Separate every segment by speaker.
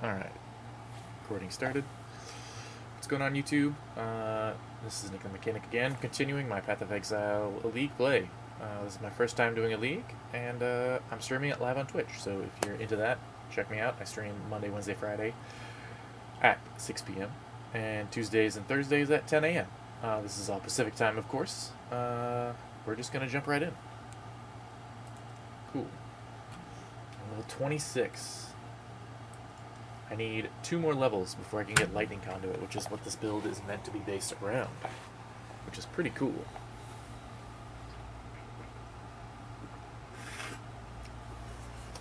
Speaker 1: Alright, recording started. What's going on, YouTube? This is Nick the Mechanic again, continuing my Path of Exile League play. This is my first time doing a league, and I'm streaming it live on Twitch, so if you're into that, check me out. I stream Monday, Wednesday, Friday at 6 p.m., and Tuesdays and Thursdays at 10 a.m. This is all Pacific time, of course. We're just going to jump right in. Cool. Level 26. I need 2 more levels before I can get Lightning Conduit, which is what this build is meant to be based around, which is pretty cool.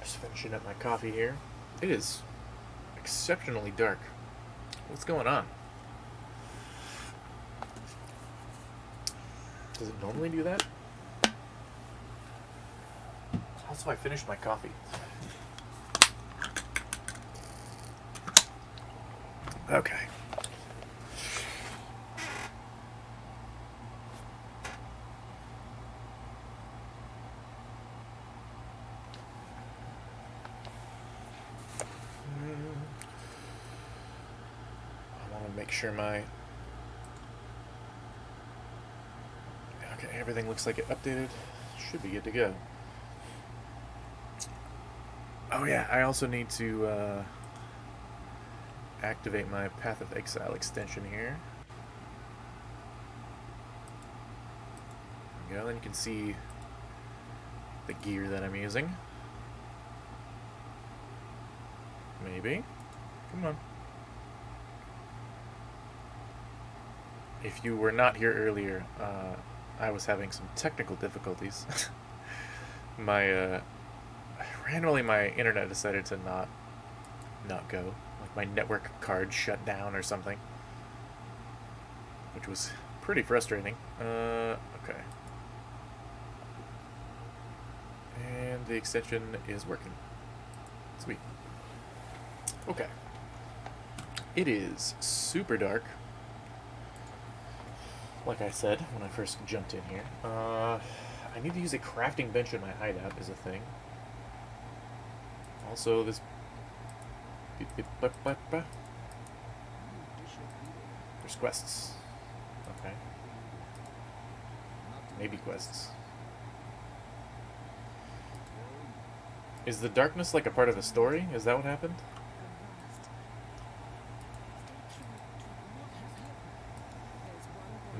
Speaker 1: Just finishing up my coffee here. It is exceptionally dark. What's going on? Does it normally do that? Also, I finished my coffee. Okay. I want to make sure my... Okay, everything looks like it updated. Should be good to go. Oh yeah, I also need to activate my Path of Exile extension here. There we go, then you can see the gear that I'm using. Maybe. Come on. If you were not here earlier, I was having some technical difficulties. Randomly my internet decided to not go. Like my network card shut down or something, which was pretty frustrating. Okay. And the extension is working. Sweet. Okay. It is super dark. Like I said when I first jumped in here. I need to use a crafting bench in my hideout is a thing. Also, this... There's quests. Okay. Maybe quests. Is the darkness like a part of the story? Is that what happened?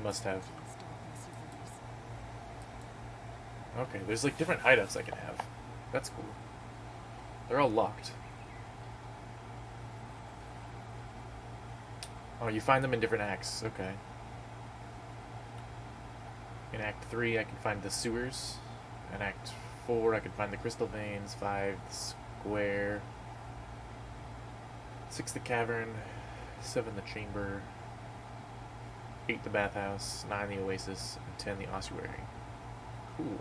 Speaker 1: Must have. Okay, there's like different hideouts I can have. That's cool. They're all locked. Oh, you find them in different acts. Okay. In Act 3, I can find the sewers. In Act 4, I can find the crystal veins. 5, the square. 6, the cavern. 7, the chamber. 8, the bathhouse. 9, the oasis. And 10, the ossuary. Cool.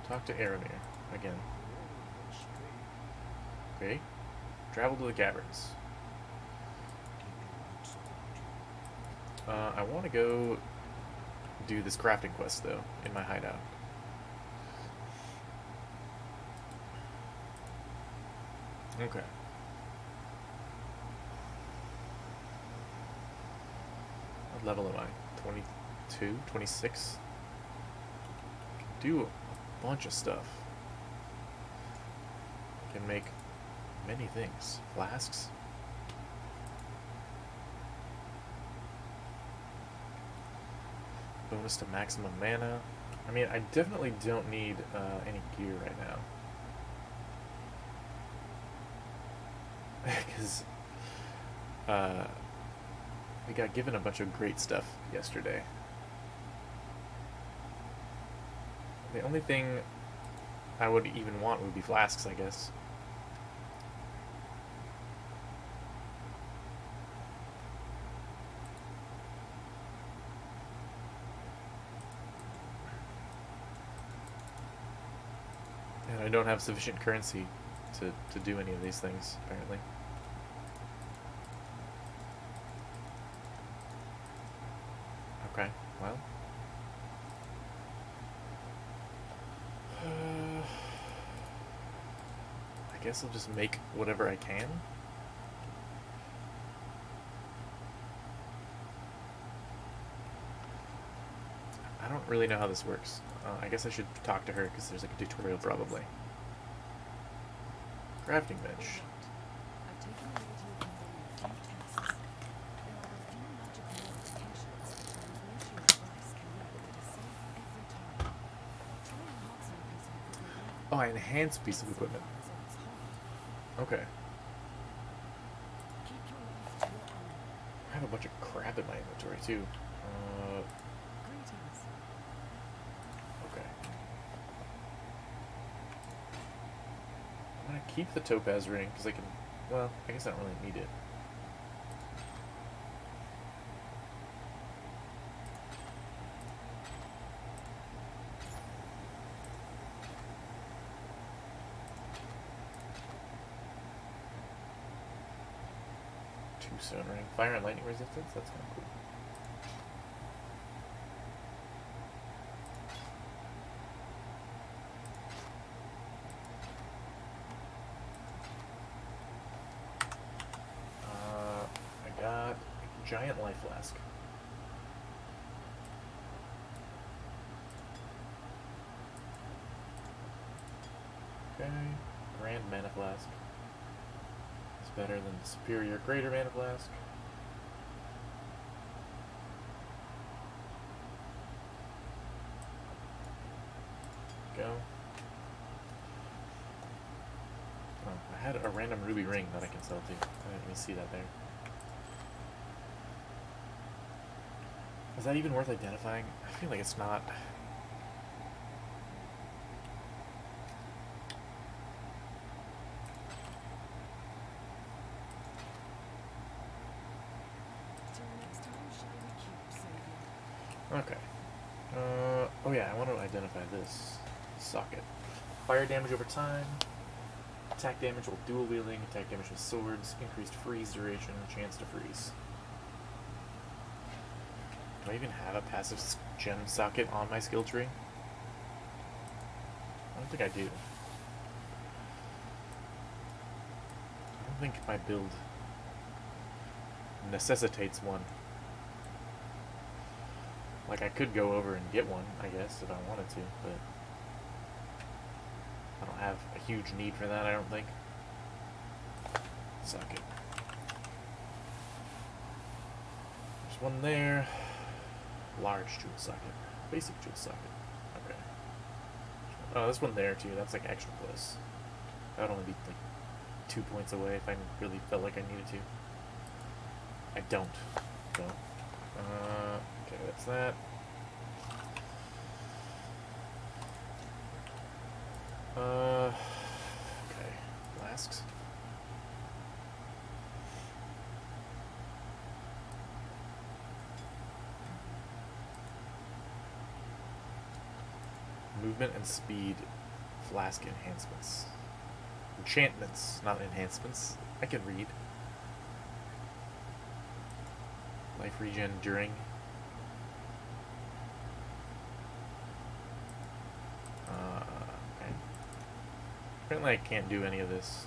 Speaker 1: Talk to Aramir again. Okay. Travel to the caverns. I want to go do this crafting quest, though, in my hideout. Okay. What level am I? 22? 26? I can do a bunch of stuff. I can make many things. Flasks. Bonus to maximum mana. I mean, I definitely don't need any gear right now. Because we got given a bunch of great stuff yesterday. The only thing I would even want would be flasks, I guess. And I don't have sufficient currency to do any of these things, apparently. Okay, well. guess I'll just make whatever I can. I don't really know how this works. I guess I should talk to her because there's like a tutorial probably. Crafting bench. Oh, I enhanced piece of equipment. Okay. I have a bunch of crap in my inventory too. Okay. I'm gonna keep the topaz ring because I can. Well, I guess I don't really need it. Stone ring. Fire and lightning resistance? That's kind of cool. I got a giant life flask. Okay. Grand mana flask. Better than the superior greater mana flask. Go. Oh, I had a random ruby ring that I can sell too. I didn't even see that there. Is that even worth identifying? I feel like it's not. Okay. Oh yeah, I want to identify this socket. Fire damage over time. Attack damage while dual wielding. Attack damage with swords. Increased freeze duration. Chance to freeze. Do I even have a passive gem socket on my skill tree? I don't think I do. I don't think my build necessitates one. Like, I could go over and get one, I guess, if I wanted to, but I don't have a huge need for that, I don't think. Socket. There's one there. Large jewel socket. Basic jewel socket. Okay. Oh, there's one there, too. That's, like, extra plus. That would only be, like, 2 points away if I really felt like I needed to. I don't, though. Okay, that's that. Okay, flasks. Movement and speed flask enhancements. Enchantments, not enhancements. I can read. Life regen during. Okay. Apparently I can't do any of this.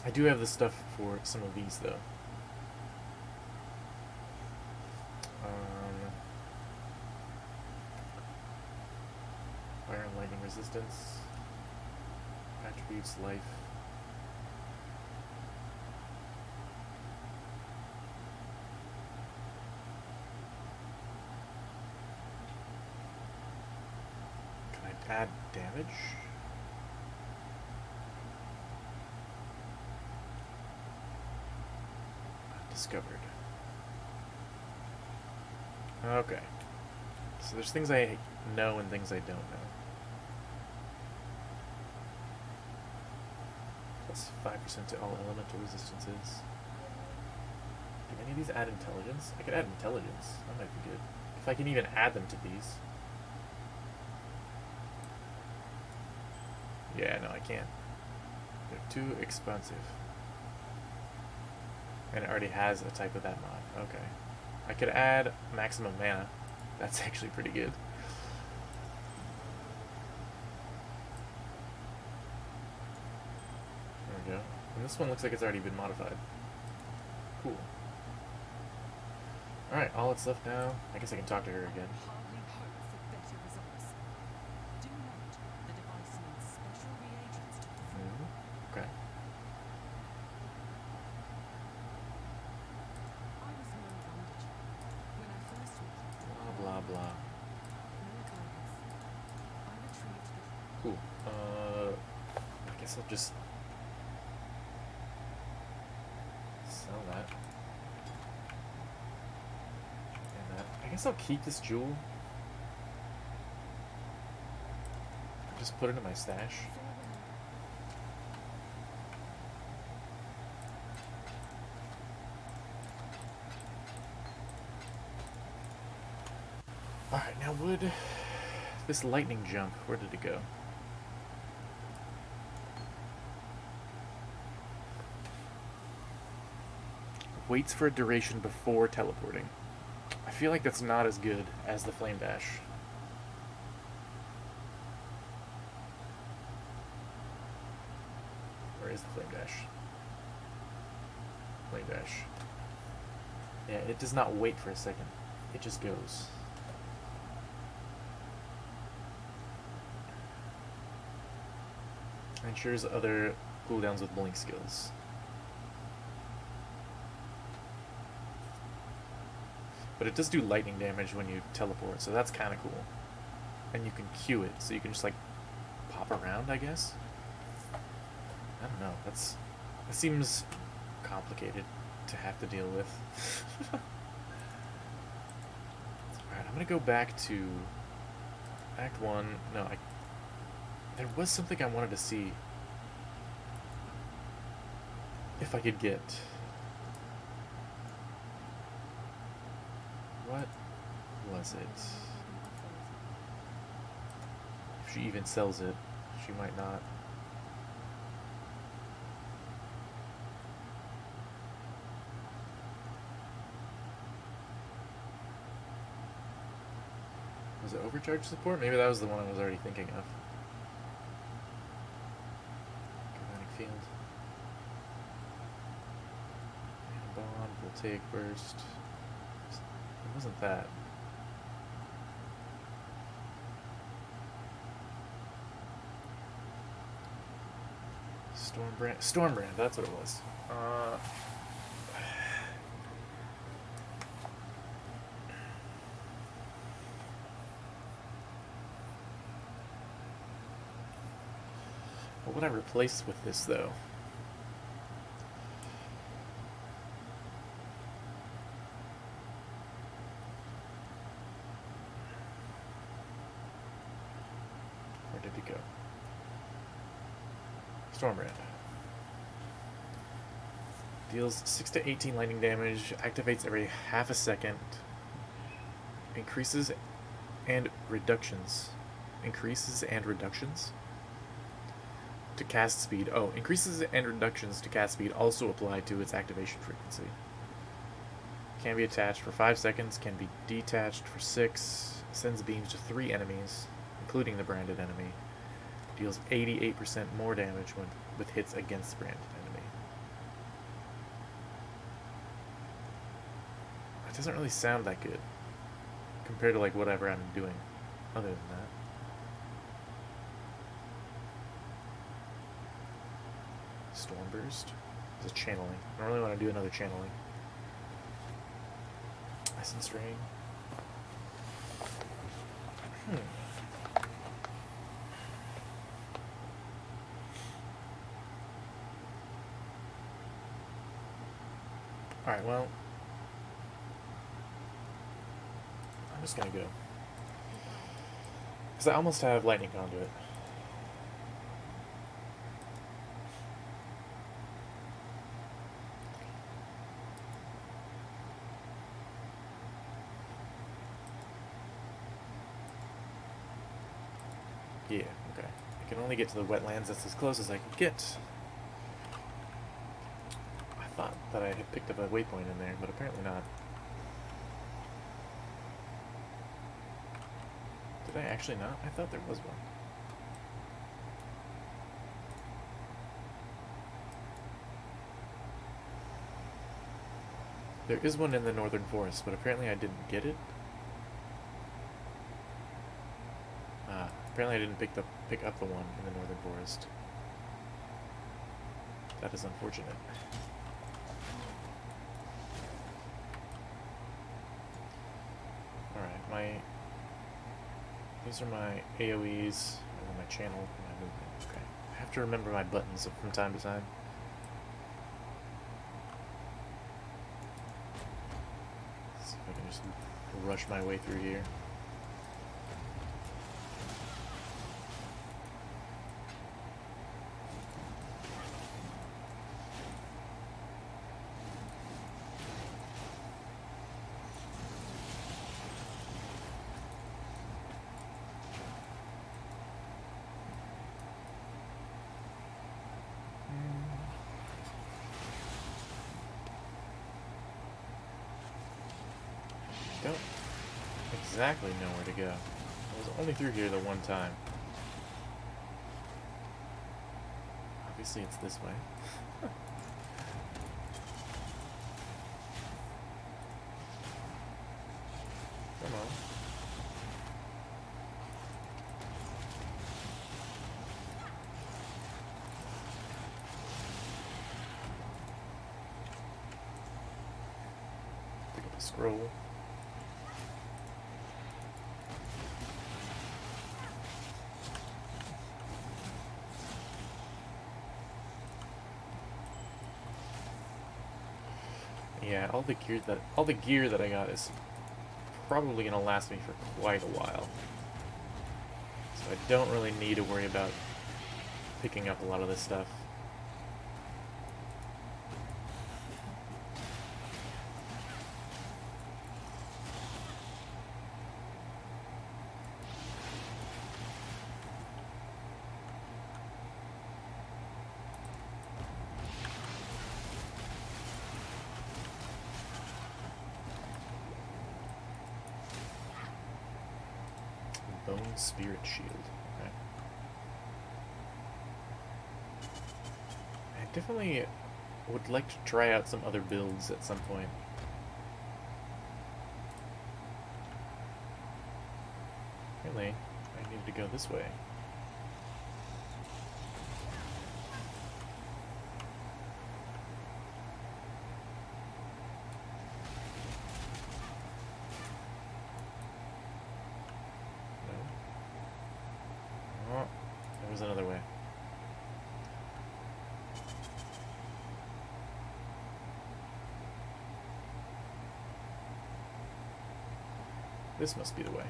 Speaker 1: I do have the stuff for some of these, though. Fire and lightning resistance. Attributes, life. Can I add damage? Discovered. Okay. So there's things I know and things I don't know. Plus 5% to all elemental resistances. Do any of these add intelligence? I could add intelligence. That might be good. If I can even add them to these. Yeah, no, I can't. They're too expensive. And it already has a type of that mod. Okay. I could add maximum mana. That's actually pretty good. There we go. And this one looks like it's already been modified. Cool. Alright, all that's left now, I guess I can talk to her again. Okay. Blah, blah, blah. Cool. I guess I'll just sell that. And that. I guess I'll keep this jewel. Just put it in my stash. Alright, now would this lightning jump, where did it go? Waits for a duration before teleporting. I feel like that's not as good as the flame dash. Where is the flame dash? Flame dash. Yeah, it does not wait for a second. It just goes. Ensures other cooldowns with blink skills. But it does do lightning damage when you teleport, so that's kind of cool. And you can queue it, so you can just like pop around, I guess. I don't know. That seems complicated to have to deal with. Alright, I'm gonna go back to Act 1. No, there was something I wanted to see if I could get. What was it? If she even sells it, she might not. Was it overcharge support? Maybe that was the one I was already thinking of. Mechanic field. And bond, voltaic burst. It wasn't that. Stormbrand, that's what it was. What would I replace with this, though? Where did it go? Stormbrand. Deals 6 to 18 lightning damage, activates every half a second, increases and reductions. Increases and reductions? To cast speed. Oh, increases and reductions to cast speed also apply to its activation frequency. Can be attached for 5 seconds, can be detached for 6, sends beams to 3 enemies, including the branded enemy. Deals 88% more damage when with hits against the branded enemy. It doesn't really sound that good compared to like whatever I'm doing other than that. Stormburst is a channeling. I don't really want to do another channeling. Essence Drain. Alright, well, I'm just gonna go. Because I almost have Lightning Conduit. Yeah, okay. I can only get to the wetlands. That's as close as I can get. I thought that I had picked up a waypoint in there, but apparently not. Did I actually not? I thought there was one. There is one in the northern forest, but apparently I didn't get it. Apparently I didn't pick up the one in the northern forest. That is unfortunate. Alright, these are my AoEs, and then my channel, and my movement. Okay. I have to remember my buttons from time to time. Let's see if I can just rush my way through here. Don't exactly know where to go. I was only through here the one time. Obviously it's this way. Come on. Pick up a scroll. Yeah, all the gear that I got is probably gonna last me for quite a while. So I don't really need to worry about picking up a lot of this stuff. Bone Spirit Shield. Okay. I definitely would like to try out some other builds at some point. Really, I need to go this way. There's another way. This must be the way.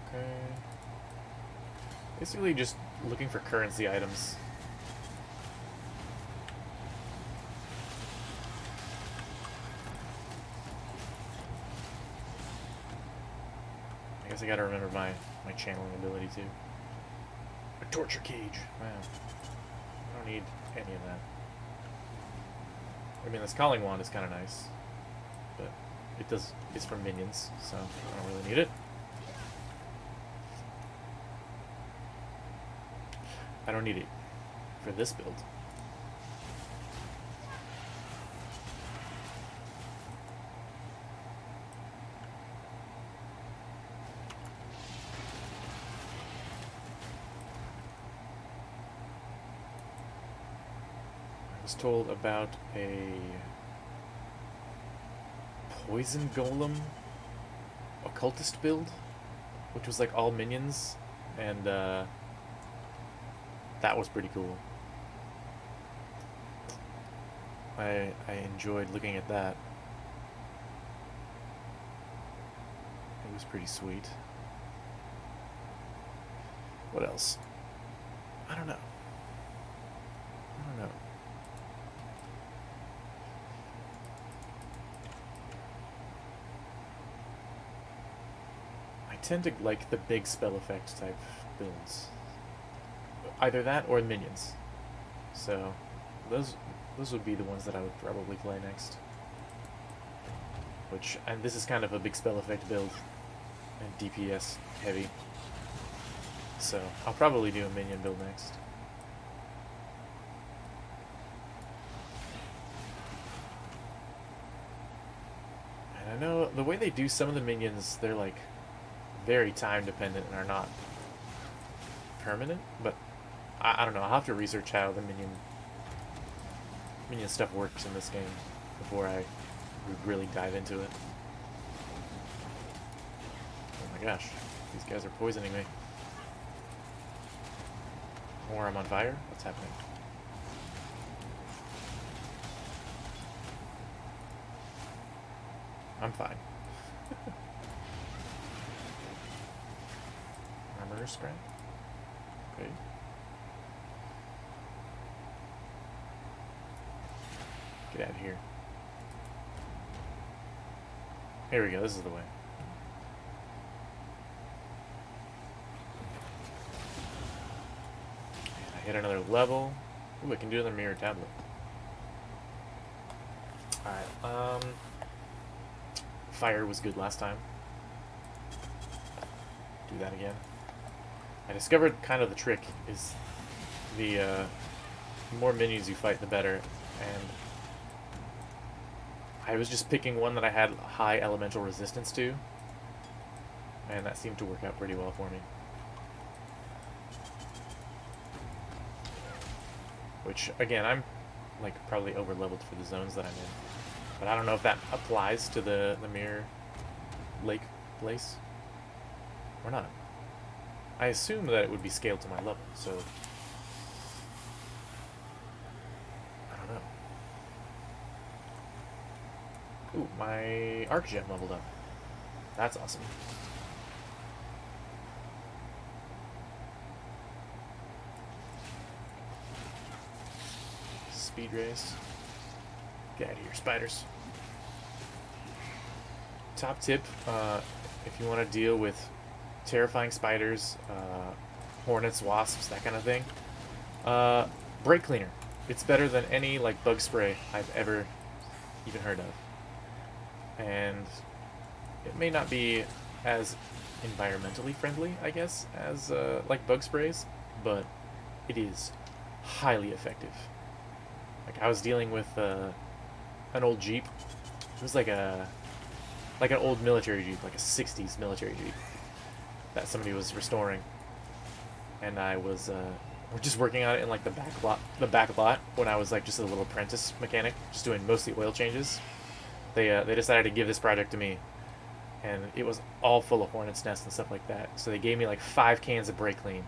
Speaker 1: Okay. Basically just looking for currency items. I guess I gotta remember my channeling ability too. A torture cage. Wow. I don't need any of that. I mean, this calling wand is kind of nice, but it's for minions, so I don't really need it. I don't need it for this build. I was told about a poison golem occultist build, which was like all minions, and that was pretty cool. I enjoyed looking at that. It was pretty sweet. What else? I don't know. I tend to like the big spell effect type builds. Either that or minions. So those would be the ones that I would probably play next. and this is kind of a big spell effect build and DPS heavy. So I'll probably do a minion build next. And I know the way they do some of the minions, they're like very time dependent and are not permanent, but I don't know. I'll have to research how the minion stuff works in this game before I really dive into it. Oh my gosh, these guys are poisoning me. Or I'm on fire? What's happening? I'm fine. Armor scrap? Okay. Get out of here. Here we go, this is the way. And I hit another level. Ooh, I can do the mirror tablet. Alright, fire was good last time. Do that again. I discovered kind of the trick is the more minions you fight, the better. And I was just picking one that I had high elemental resistance to, and that seemed to work out pretty well for me. Which, again, I'm like probably over leveled for the zones that I'm in, but I don't know if that applies to the mirror lake place or not. I assume that it would be scaled to my level, so I don't know. Ooh, my arc gem leveled up. That's awesome. Speed race. Get out of here, spiders. Top tip, if you want to deal with terrifying spiders, hornets, wasps, that kind of thing, brake cleaner. It's better than any like bug spray I've ever even heard of. And it may not be as environmentally friendly, I guess, as like bug sprays, but it is highly effective. Like I was dealing with an old Jeep. It was like an old military Jeep, like a 60s military Jeep that somebody was restoring, and I was we're just working on it in like the back lot when I was like just a little apprentice mechanic, just doing mostly oil changes. They decided to give this project to me, and it was all full of hornets' nests and stuff like that. So they gave me like 5 cans of brake clean,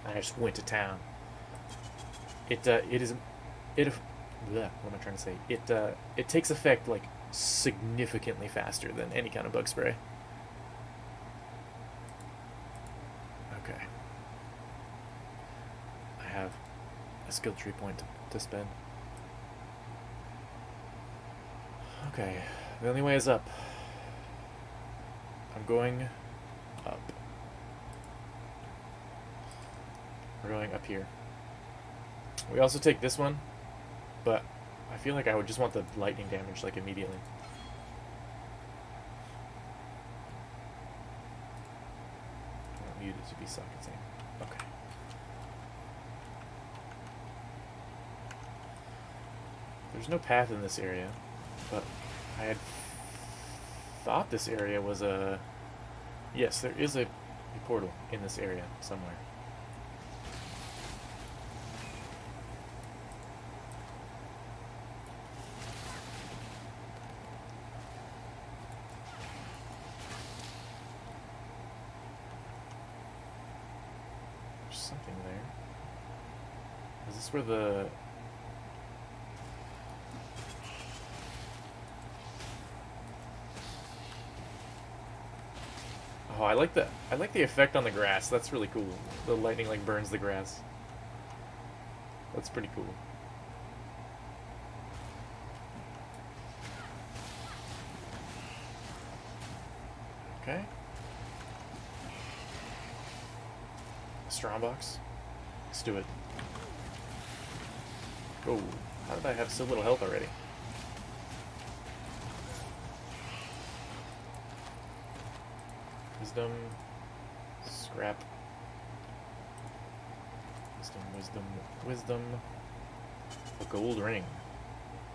Speaker 1: and I just went to town. What am I trying to say? It takes effect like significantly faster than any kind of bug spray. Okay. I have a skill tree point to spend. Okay, the only way is up. I'm going up. We're going up here. We also take this one, but I feel like I would just want the lightning damage like immediately. I don't need it to be socketing. Okay. There's no path in this area, but I had thought this area was a... Yes, there is a portal in this area somewhere. There's something there. Is this where the... Oh, I like the effect on the grass. That's really cool. The lightning like burns the grass. That's pretty cool. Okay. Strong box. Let's do it. Oh, how did I have so little health already? Wisdom. Scrap. Wisdom, wisdom, wisdom. A gold ring.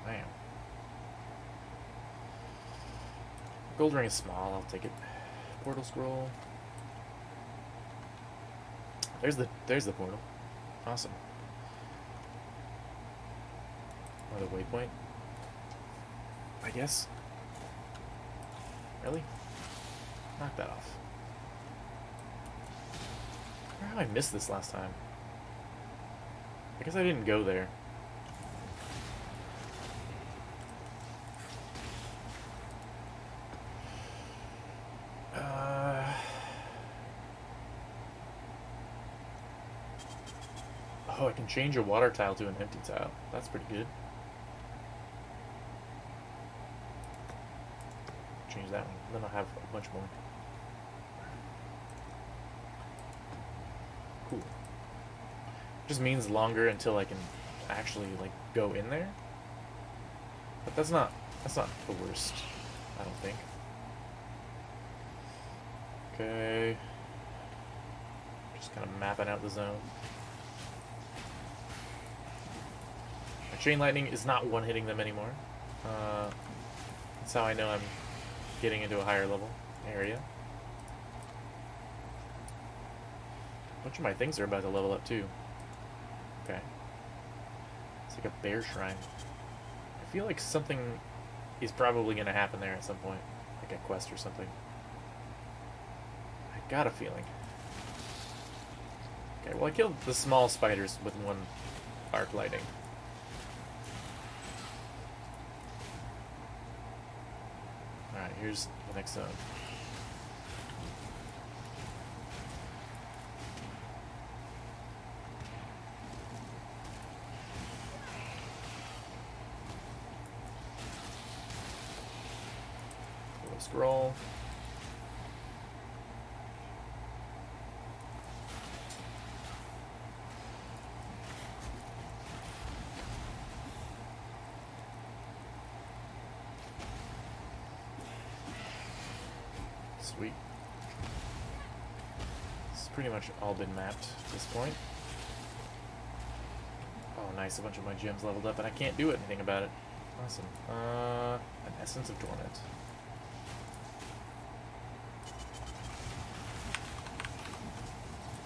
Speaker 1: Damn. Gold ring is small, I'll take it. Portal scroll. There's the portal. Awesome. Or the waypoint. I guess. Really? Knock that off. How did I miss this last time? I guess I didn't go there. Oh, I can change a water tile to an empty tile. That's pretty good. Change that one. Then I'll have a bunch more. Cool. Just means longer until I can actually like go in there. But that's not the worst, I don't think. Okay. Just kind of mapping out the zone. My chain lightning is not one-hitting them anymore. That's how I know I'm getting into a higher level area. A bunch of my things are about to level up too. Okay. It's like a bear shrine. I feel like something is probably going to happen there at some point. Like a quest or something. I got a feeling. Okay, well I killed the small spiders with one arc lighting. Alright, here's the next zone. Scroll. Sweet. It's pretty much all been mapped at this point. Oh, nice. A bunch of my gems leveled up, and I can't do anything about it. Awesome. An Essence of Torment.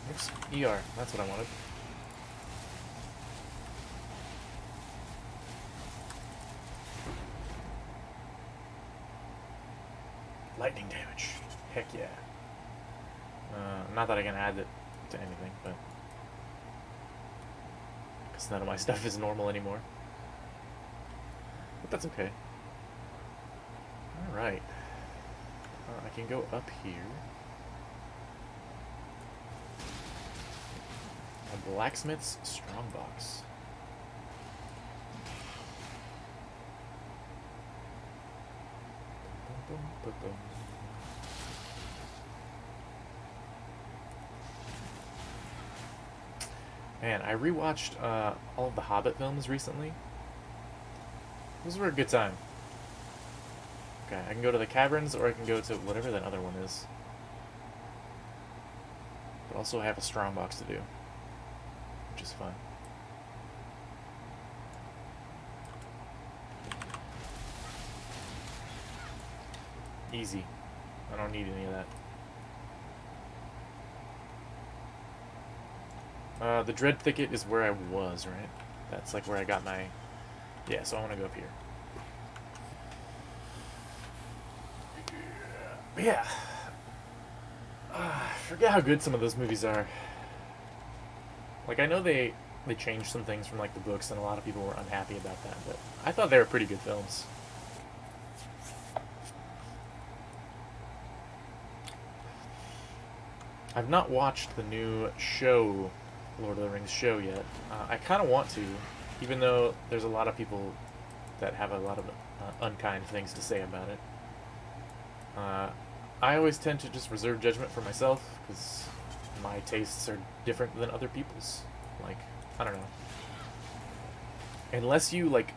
Speaker 1: Oops, ER. That's what I wanted. Lightning damage. Heck yeah. Not that I can add it to anything, but... because none of my stuff is normal anymore. But that's okay. Alright. I can go up here. A blacksmith's strongbox. Man, I rewatched all of the Hobbit films recently. Those were a good time. Okay, I can go to the caverns, or I can go to whatever that other one is. But also I have a strongbox to do, which is fun. Easy. I don't need any of that. The Dread Thicket is where I was, right? That's like where I got my... yeah, so I want to go up here. But yeah. I forget how good some of those movies are. Like, I know they changed some things from, like, the books, and a lot of people were unhappy about that, but I thought they were pretty good films. I've not watched the new show, Lord of the Rings show, yet. I kind of want to, even though there's a lot of people that have a lot of unkind things to say about it. I always tend to just reserve judgment for myself, because my tastes are different than other people's. Like, I don't know. Unless you, like,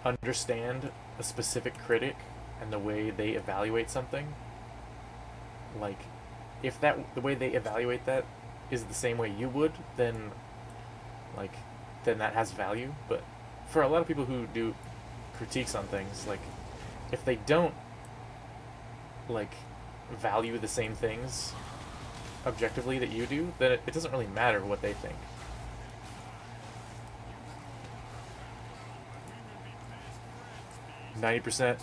Speaker 1: understand a specific critic and the way they evaluate something, like, if that the way they evaluate that is the same way you would, then like then that has value. But for a lot of people who do critiques on things, like if they don't like value the same things objectively that you do, then it doesn't really matter what they think. %,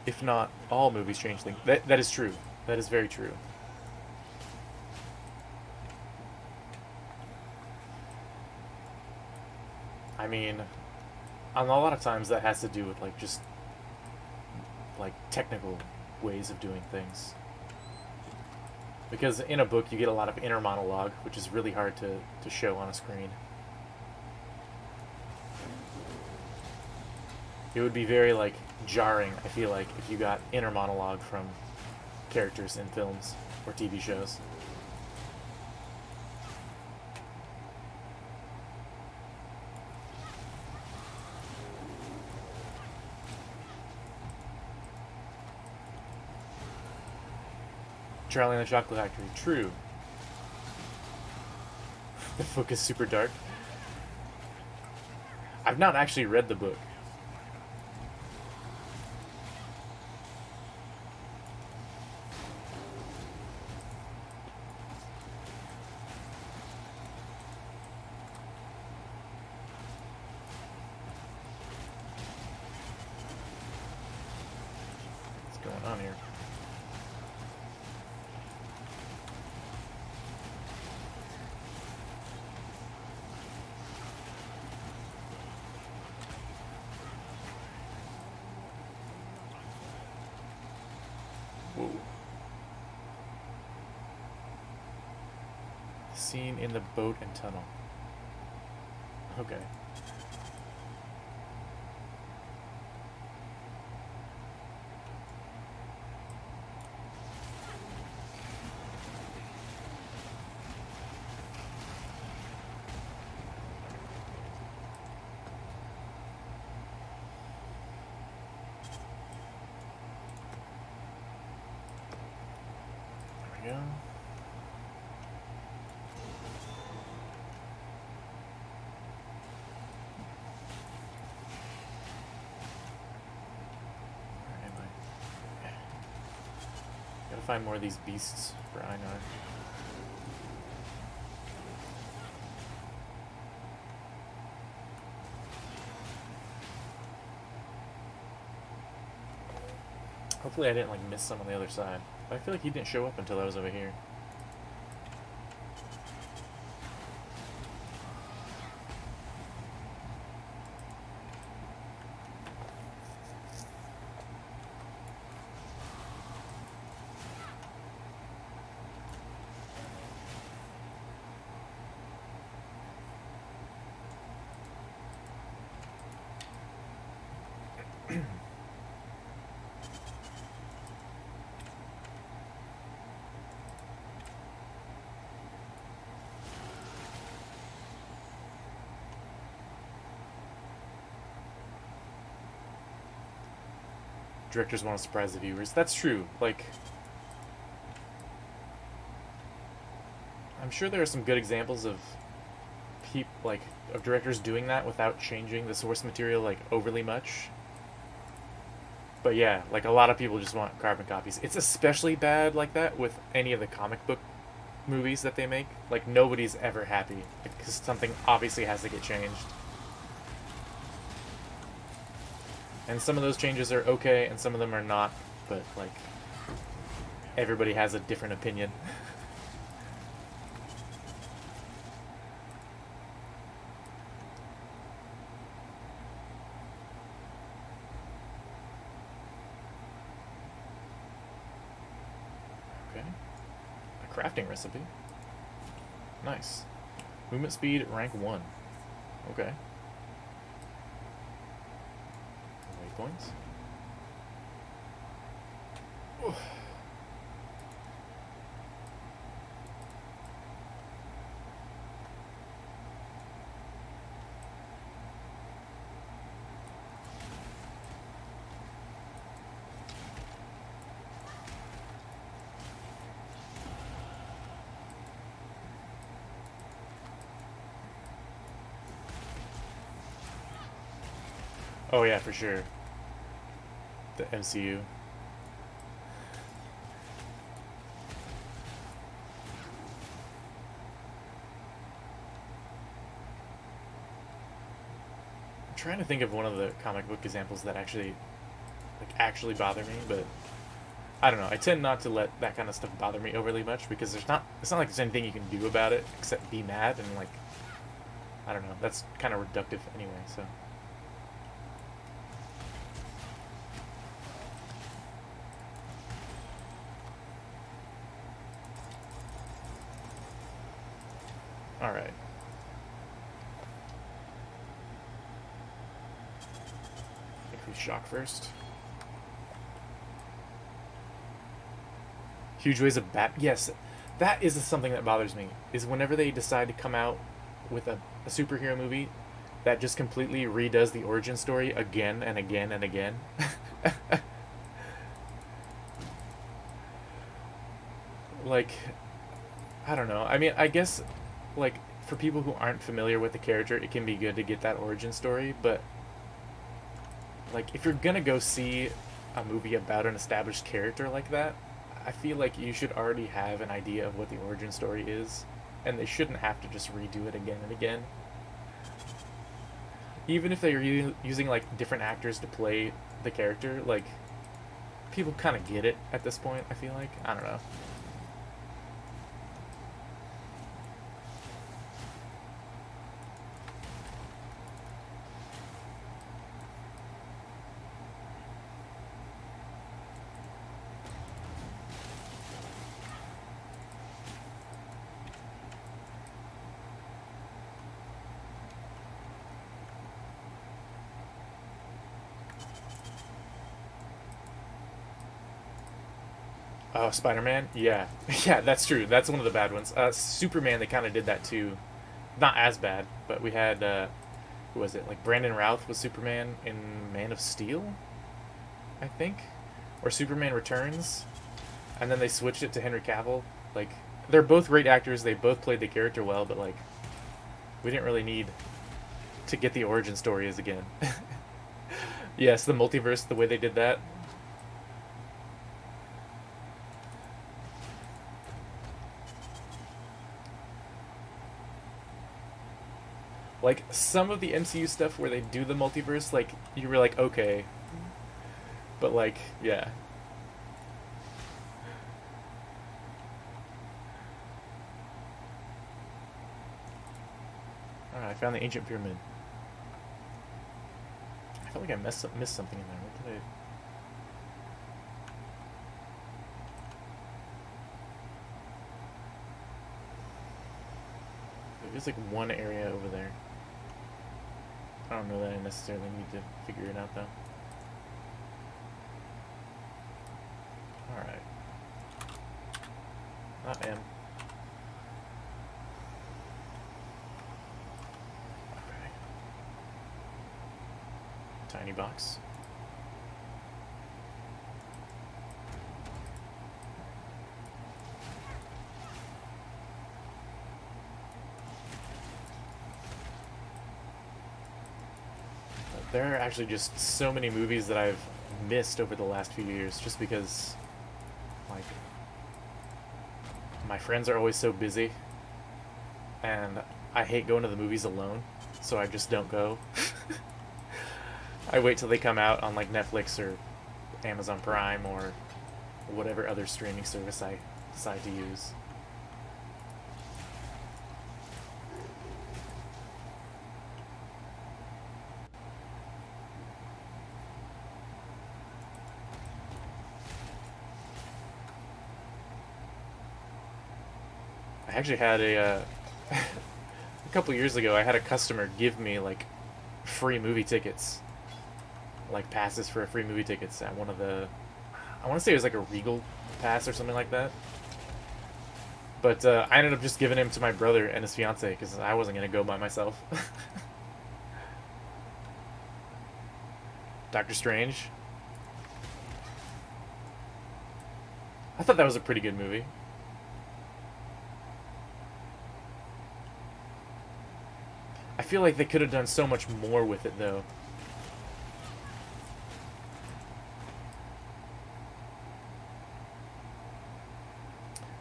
Speaker 1: if not all movies change things. That is true. That is very true. I mean, a lot of times that has to do with like just like technical ways of doing things. Because in a book you get a lot of inner monologue, which is really hard to show on a screen. It would be very like jarring, I feel like, if you got inner monologue from characters in films or TV shows. Charlie and the Chocolate Factory, true. The book is super dark. I've not actually read the book. What's going on here? Whoa. Scene in the boat and tunnel. Okay. There we go. Gotta find more of these beasts for Einar. Hopefully I didn't like miss some on the other side. But I feel like he didn't show up until I was over here. Directors want to surprise the viewers. That's true. Like, I'm sure there are some good examples of of directors doing that without changing the source material like overly much. But yeah, like a lot of people just want carbon copies. It's especially bad like that with any of the comic book movies that they make. Like nobody's ever happy because something obviously has to get changed. And some of those changes are okay, and some of them are not, but, like, everybody has a different opinion. Okay. A crafting recipe. Nice. Movement speed, rank 1. Okay. Points. Ooh. Oh yeah, for sure. The MCU. I'm trying to think of one of the comic book examples that actually bother me, but I don't know. I tend not to let that kind of stuff bother me overly much because it's not like there's anything you can do about it except be mad and like I don't know. That's kind of reductive anyway, so. All right. Increase shock first. Huge ways of bat. Yes, that is something that bothers me. Is whenever they decide to come out with a superhero movie that just completely redoes the origin story again and again and again. Like, I don't know. I mean, I guess, like, for people who aren't familiar with the character, it can be good to get that origin story, but, like, if you're gonna go see a movie about an established character like that, I feel like you should already have an idea of what the origin story is, and they shouldn't have to just redo it again and again. Even if they're using, like, different actors to play the character, like, people kind of get it at this point, I feel like. I don't know. Oh, Spider-Man? Yeah. Yeah, that's true. That's one of the bad ones. Superman, they kind of did that too. Not as bad, but we had, who was it? Like, Brandon Routh was Superman in Man of Steel, I think? Or Superman Returns. And then they switched it to Henry Cavill. Like, they're both great actors. They both played the character well, but, like, we didn't really need to get the origin stories again. Yes, the multiverse, the way they did that. Like, some of the MCU stuff where they do the multiverse, like, you were like, okay. But, like, yeah. Alright, I found the ancient pyramid. I felt like I missed something in there. What did I... There's like one area over there. I don't know that I necessarily need to figure it out though. Alright. Not M. Okay. Tiny box. There are actually just so many movies that I've missed over the last few years just because, like, my friends are always so busy and I hate going to the movies alone, so I just don't go. I wait till they come out on, like, Netflix or Amazon Prime or whatever other streaming service I decide to use. I actually had a couple years ago. I had a customer give me like free movie tickets, like passes for free movie tickets at one of the. I want to say it was like a Regal pass or something like that. But I ended up just giving him to my brother and his fiance because I wasn't gonna go by myself. Doctor Strange. I thought that was a pretty good movie. I feel like they could have done so much more with it, though.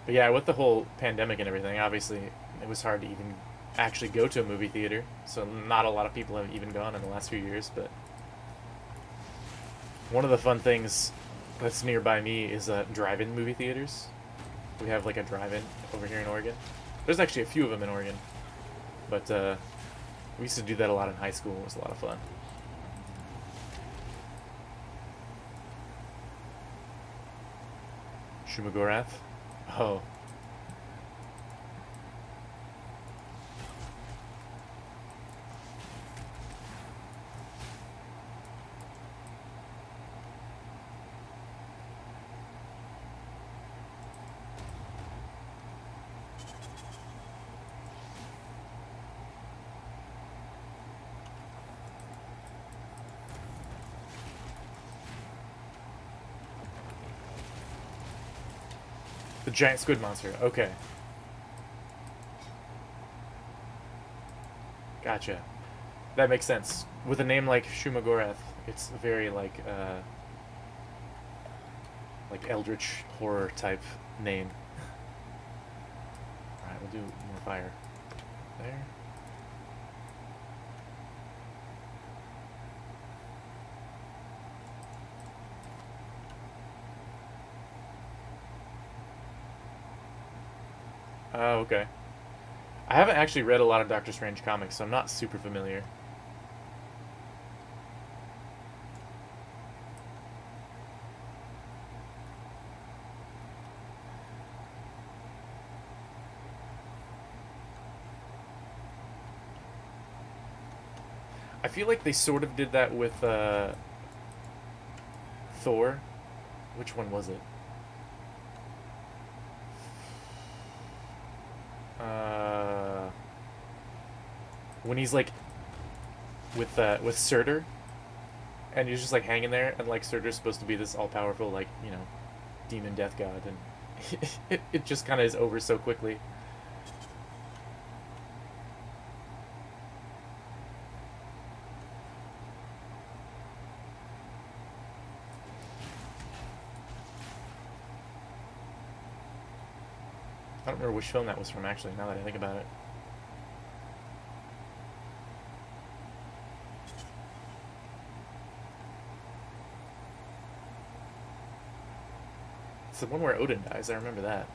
Speaker 1: But yeah, with the whole pandemic and everything, obviously it was hard to even actually go to a movie theater. So not a lot of people have even gone in the last few years. But one of the fun things that's nearby me is drive-in movie theaters. We have like a drive-in over here in Oregon. There's actually a few of them in Oregon, but we used to do that a lot in high school. It was a lot of fun. Shumagorath? Oh. The giant squid monster. Okay. Gotcha. That makes sense. With a name like Shumagorath, it's very like eldritch horror type name. Alright, we'll do more fire. There. Oh, okay. I haven't actually read a lot of Doctor Strange comics, so I'm not super familiar. I feel like they sort of did that with Thor. Which one was it? When he's like with Surtur, and he's just like hanging there, and like Surtur's supposed to be this all powerful like demon death god, and it just kind of is over so quickly. I don't remember which film that was from actually. Now that I think about it. It's the one where Odin dies. I remember that.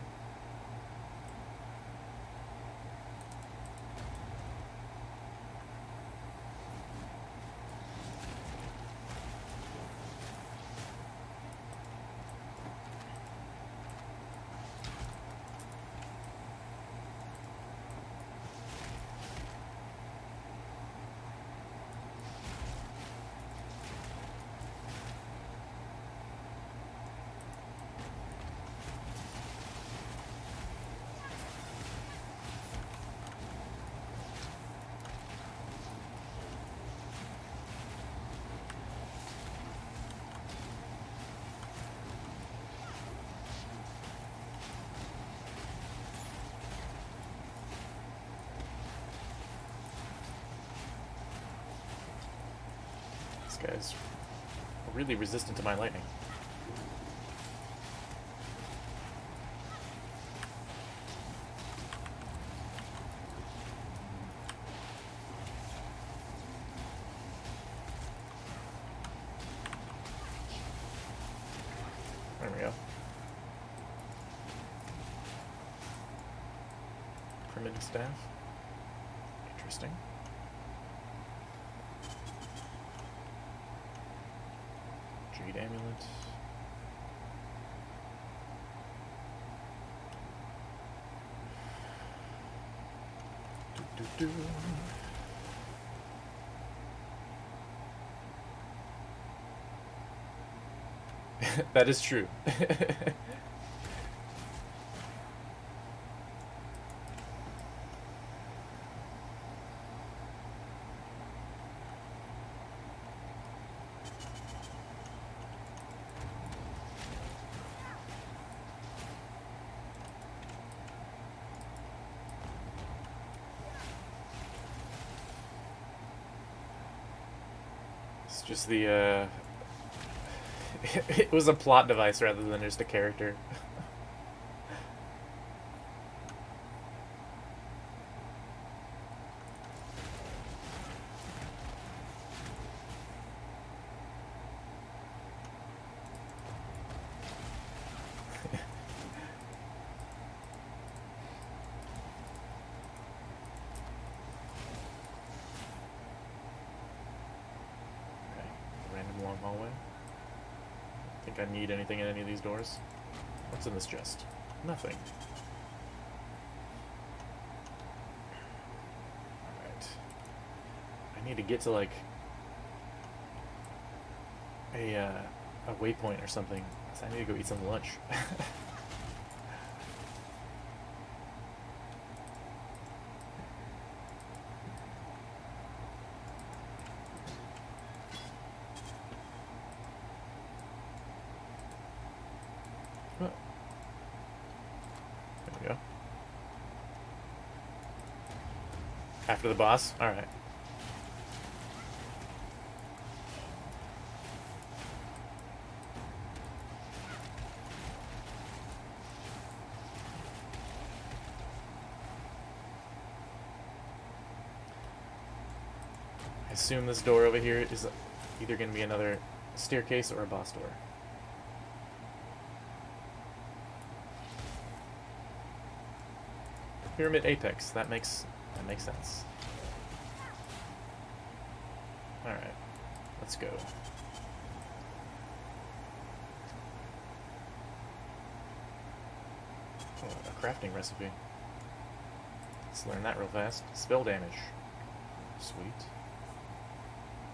Speaker 1: This guy's really resistant to my lightning. There we go. Primitive staff. Interesting. Jade amulet. Do. That is true. It's just the it was a plot device rather than just a character. think I need anything in any of these doors. What's in this chest? Nothing. Alright. I need to get to, like, a waypoint or something. So I need to go eat some lunch. There we go. After the boss? Alright. I assume this door over here is either going to be another staircase or a boss door. Pyramid apex. That makes sense. Alright. Let's go. Oh, a crafting recipe. Let's learn that real fast. Spell damage. Sweet.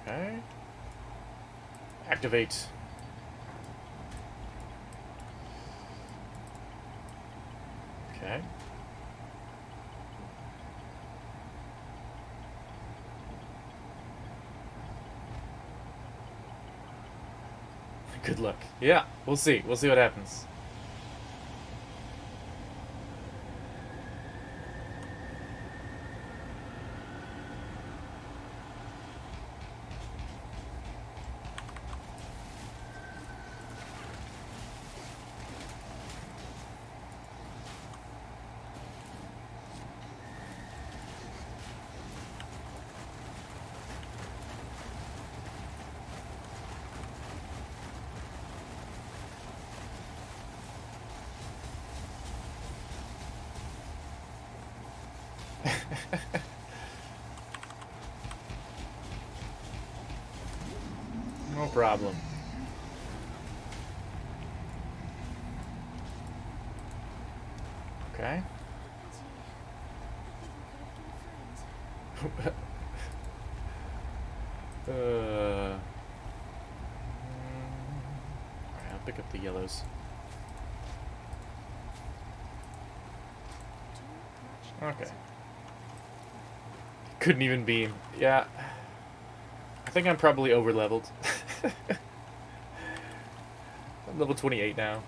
Speaker 1: Okay. Activate. Okay. Good luck. Yeah, we'll see. We'll see what happens. No problem. Okay. Alright, I'll pick up the yellows. Okay. Couldn't even beam. Yeah. I think I'm probably over-leveled. I'm level 28 now.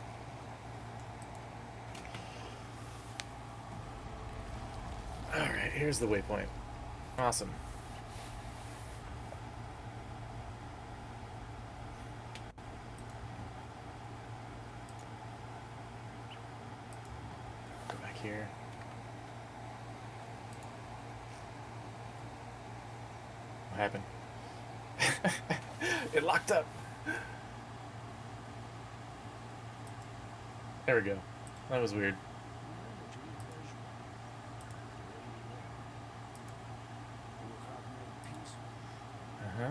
Speaker 1: Alright, here's the waypoint. Awesome. Go back here. What happened? It locked up. There we go. That was weird. Uh-huh.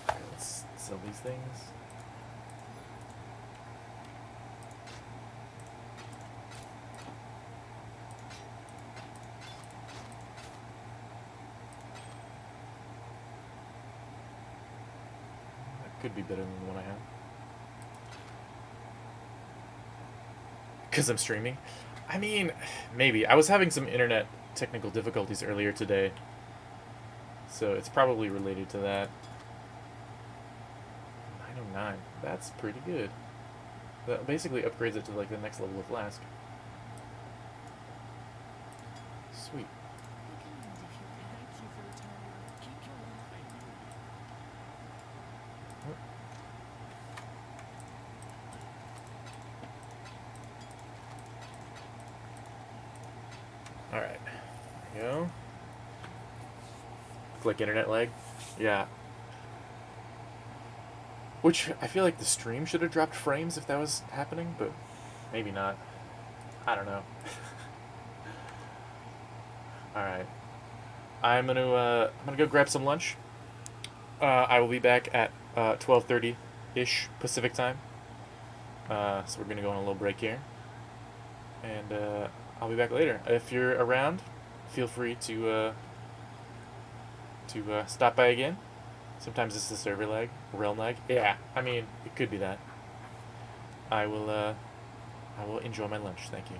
Speaker 1: Alright, let's sell these things. Could be better than the one I have. Because I'm streaming? I mean, maybe. I was having some internet technical difficulties earlier today. So it's probably related to that. 909. That's pretty good. That basically upgrades it to like the next level of flask. Sweet. Alright, there we go. Click internet lag. Yeah. Which, I feel like the stream should have dropped frames if that was happening, but maybe not. I don't know. Alright. I'm gonna go grab some lunch. I will be back at 12:30-ish Pacific time. So we're going to go on a little break here. And I'll be back later. If you're around, feel free to stop by again. Sometimes it's the server lag, realm lag. Yeah, I mean, it could be that. I will enjoy my lunch. Thank you.